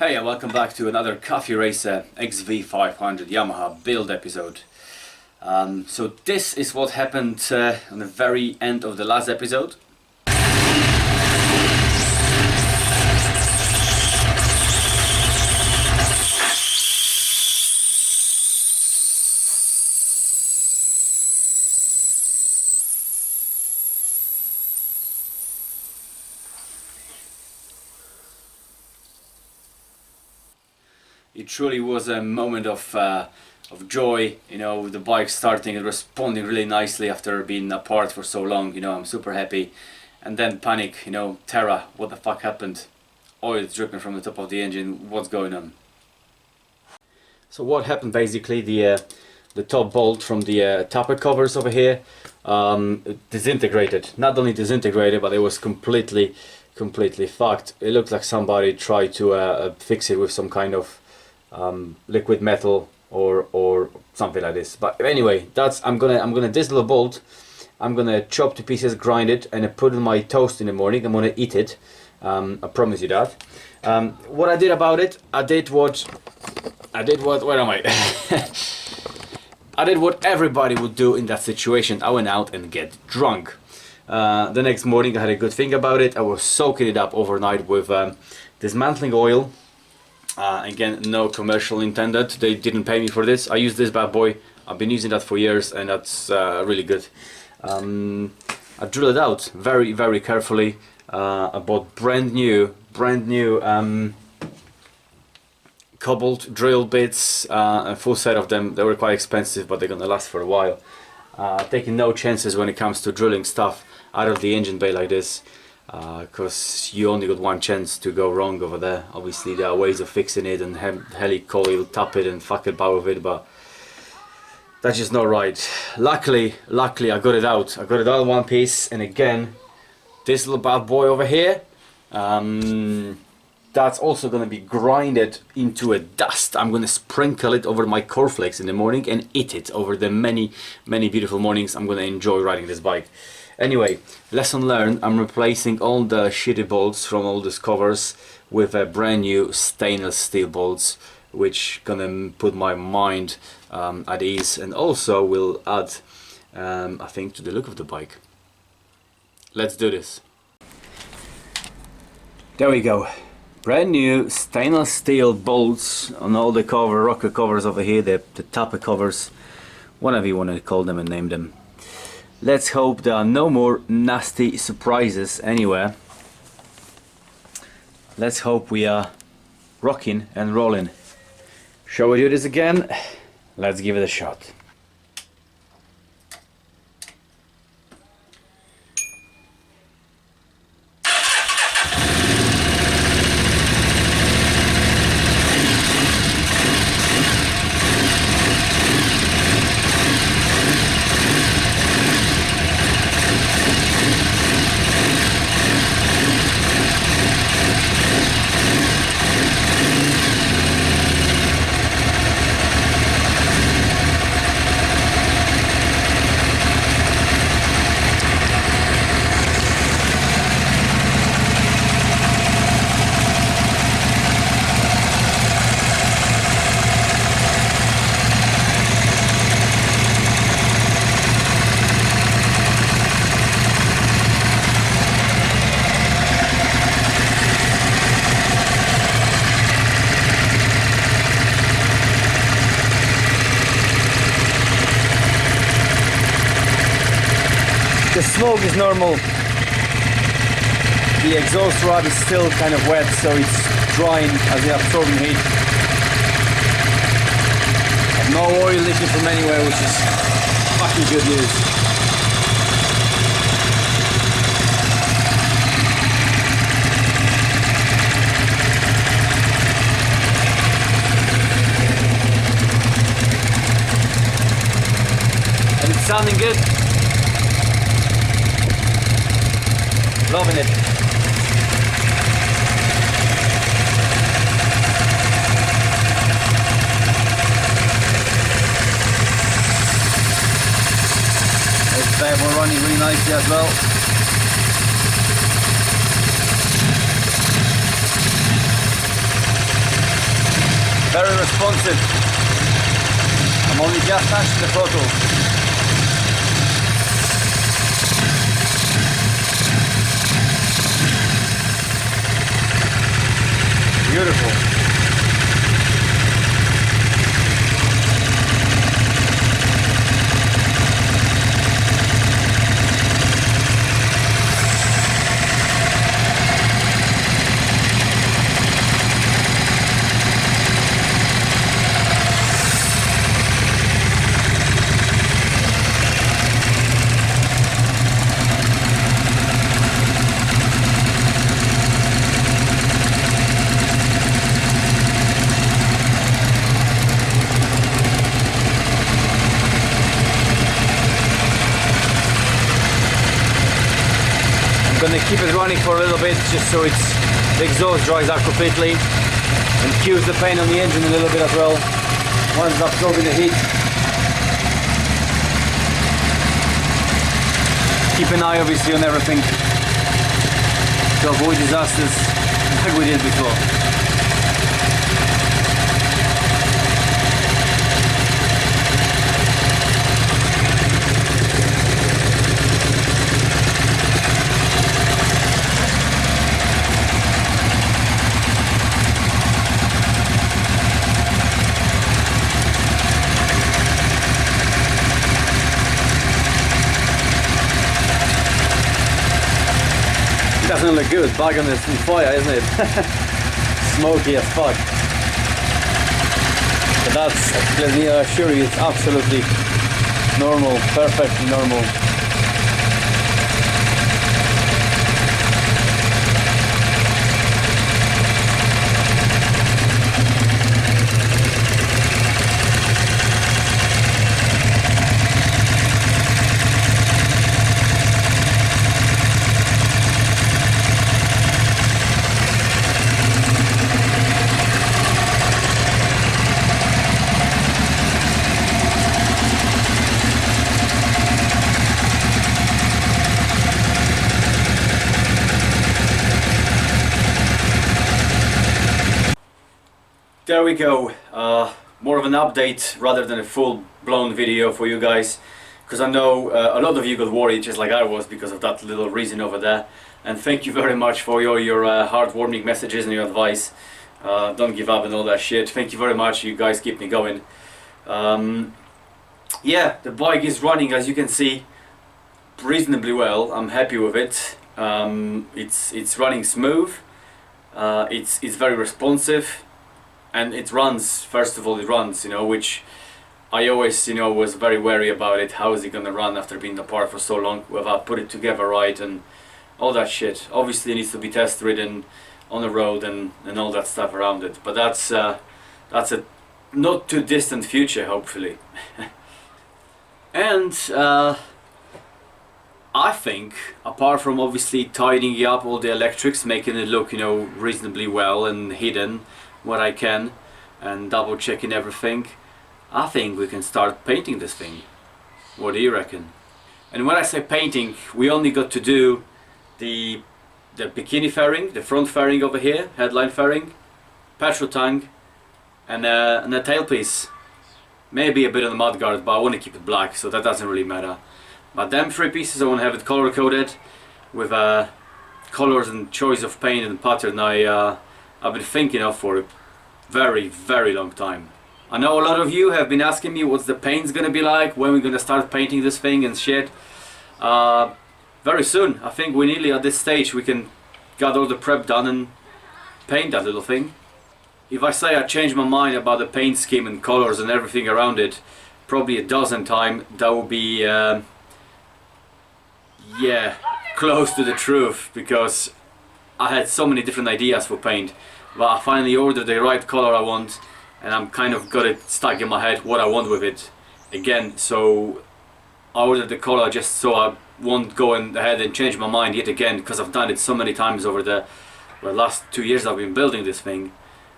Hey, and welcome back to another Coffee Racer XV500 Yamaha build episode. So this is what happened on the very end of the last episode. It truly was a moment of joy, you know, the bike starting and responding really nicely after being apart for so long. You know, I'm super happy. And then panic, you know, terror, what the fuck happened? Oil dripping from the top of the engine, what's going on? So what happened basically, the top bolt from the tapper covers over here disintegrated. Not only disintegrated, but it was completely fucked. It looked like somebody tried to fix it with some kind of liquid metal or something like this. But anyway, I'm gonna this little bolt I'm gonna chop to pieces, grind it, and put in my toast in the morning. I'm gonna eat it. I promise you that. What I did about it, I did what where am I? I did what everybody would do in that situation. I went out and get drunk. The next morning I had a good think about it. I was soaking it up overnight with dismantling oil. Again, no commercial intended. They didn't pay me for this. I use this bad boy. I've been using that for years, and that's really good. I drilled it out very carefully. I bought brand new cobalt drill bits, a full set of them. They were quite expensive, but they're gonna last for a while. Taking no chances when it comes to drilling stuff out of the engine bay like this. Because you only got one chance to go wrong over there. Obviously there are ways of fixing it and helicoil, tap it and fuck about with it, but that's just not right. Luckily I got it out. I got it out in one piece, and again, this little bad boy over here, that's also going to be grinded into a dust. I'm going to sprinkle it over my cornflakes in the morning and eat it over the many beautiful mornings I'm going to enjoy riding this bike. Anyway, lesson learned. I'm replacing all the shitty bolts from all these covers with a brand new stainless steel bolts, which gonna put my mind at ease, and also will add I think, to the look of the bike. Let's do this. There we go. Brand new stainless steel bolts on all the rocker covers over here, the tapper covers, whatever you want to call them and name them. Let's hope there are no more nasty surprises anywhere. Let's hope we are rocking and rolling. Shall we do this again? Let's give it a shot. The smoke is normal. The exhaust rod is still kind of wet, so it's drying as it's absorbing heat. No oil leaking from anywhere, which is fucking good news. And it's sounding good. Loving it. This bad one running really nicely as well. very responsive. I'm only just touching the throttle. Beautiful. Gonna keep it running for a little bit just so the exhaust dries out completely and cues the paint on the engine a little bit as well once it's absorbing the heat. Keep an eye obviously on everything to avoid disasters like we did before. Doesn't look good, bag on this fire, isn't it? Smoky as fuck. But that's, let me assure you, it's absolutely normal, perfectly normal. There we go, more of an update rather than a full-blown video for you guys, because I know a lot of you got worried just like I was because of that little reason over there, and thank you very much for your heartwarming messages and your advice. Don't give up and all that shit. Thank you very much, you guys keep me going. Yeah, the bike is running, as you can see, reasonably well. I'm happy with it. It's running smooth, it's very responsive. And it runs, first of all it runs, you know, which I always, you know, was very wary about it. How is it gonna run after being apart for so long without put it together right and all that shit. Obviously it needs to be test ridden on the road and all that stuff around it. But that's a not too distant future, hopefully. And I think, apart from obviously tidying up all the electrics, making it look, you know, reasonably well and hidden what I can and double checking everything, I think we can start painting this thing. What do you reckon? And when I say painting, we only got to do the bikini fairing, the front fairing over here, headline fairing, petrol tank and a tailpiece. Maybe a bit on the mudguard, but I want to keep it black, so that doesn't really matter. But them three pieces I want to have it color coded with colors and choice of paint and pattern I've been thinking of for a very, very long time. I know a lot of you have been asking me what's the paint's gonna be like, when we're gonna start painting this thing and shit. Very soon. I think we're nearly at this stage we can get all the prep done and paint that little thing. If I say I changed my mind about the paint scheme and colors and everything around it probably a dozen times, that would be yeah, close to the truth, because I had so many different ideas for paint, but I finally ordered the right color I want, and I'm kind of got it stuck in my head what I want with it again. So I ordered the color just so I won't go ahead and change my mind yet again, because I've done it so many times over the last 2 years I've been building this thing.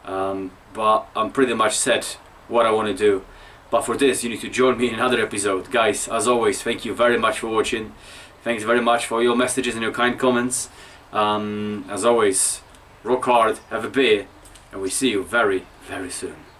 But I'm pretty much set what I want to do. But for this you need to join me in another episode. Guys, as always, thank you very much for watching. Thanks very much for your messages and your kind comments. As always, rock hard, have a beer, and we see you very, very soon.